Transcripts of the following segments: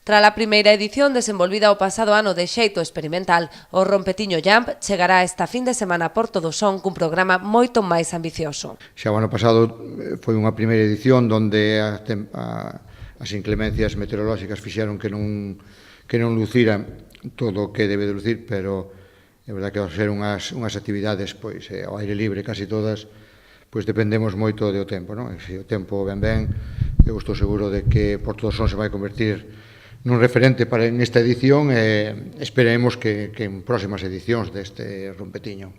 Tras a primeira edición desenvolvida o pasado ano de xeito experimental, o Rompetiño Jump chegará esta fin de semana a Porto do Son cun programa moito máis ambicioso. Xa o ano pasado foi unha primeira edición onde as inclemencias meteorolóxicas fixeron que non lucira todo o que debe de lucir, pero é verdad que ao ser unhas actividades pois ao aire libre casi todas, pois dependemos moito do tempo, non? E se o tempo ben, eu estou seguro de que Porto do Son se vai convertir nun referente para nesta edición e esperemos que en próximas edicións deste Rompetiño.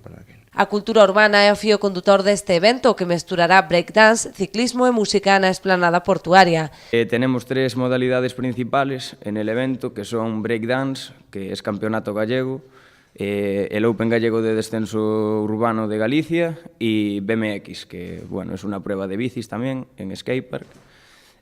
A cultura urbana é o fío condutor deste evento que mesturará breakdance, ciclismo e música na esplanada portuaria. Tenemos tres modalidades principales en el evento, que son breakdance, que es campeonato gallego, el Open Gallego de Descenso Urbano de Galicia y BMX, que bueno, es una prueba de bicis también en skatepark.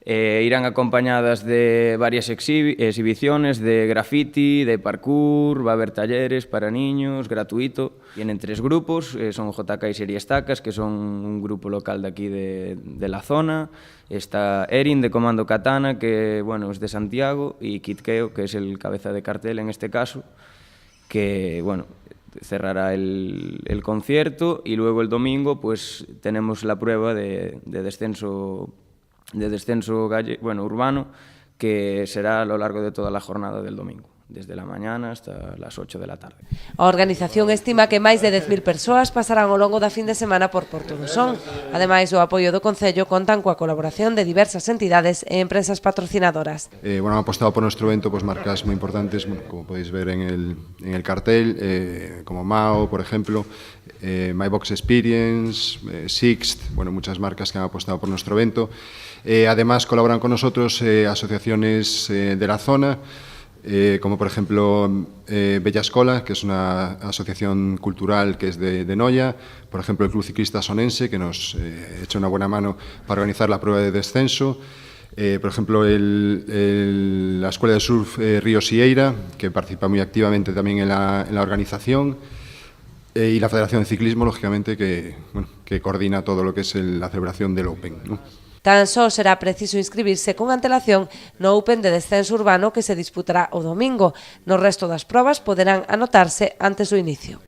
Irán acompañadas de varias exhibiciones de graffiti, de parkour, va a haber talleres para niños, gratuito. Vienen tres grupos, son JK y Seriestacas, que son un grupo local de aquí de la zona. Está Erin de Comando Katana, que bueno, es de Santiago, y Kitkeo, que es el cabeza de cartel en este caso, que bueno, cerrará el concierto, y luego el domingo pues tenemos la prueba de descenso urbano, que será a lo largo de toda la jornada del domingo, desde la mañana hasta las 8 de la tarde. A organización estima que máis de 10.000 persoas pasarán ao longo da fin de semana por Porto do Son. Ademais, o apoio do Concello contan coa colaboración de diversas entidades e empresas patrocinadoras. Han apostado por nuestro evento pues marcas muy importantes, como podéis ver en el cartel, como Mao, por ejemplo, My Box Experience, Sixt, muchas marcas que han apostado por nuestro evento. Además, colaboran con nosotros asociaciones de la zona, como por ejemplo Bella Escola, que es una asociación cultural que es de Noia, por ejemplo el Club Ciclista Sonense, que nos echa una buena mano para organizar la prueba de descenso, por ejemplo la Escuela de Surf Río Sieira, que participa muy activamente también en la organización, y la Federación de Ciclismo, lógicamente, que coordina todo lo que es la celebración del Open, ¿no? Tan só será preciso inscribirse con antelación no Open de Descenso Urbano que se disputará o domingo. No resto das probas poderán anotarse antes do inicio.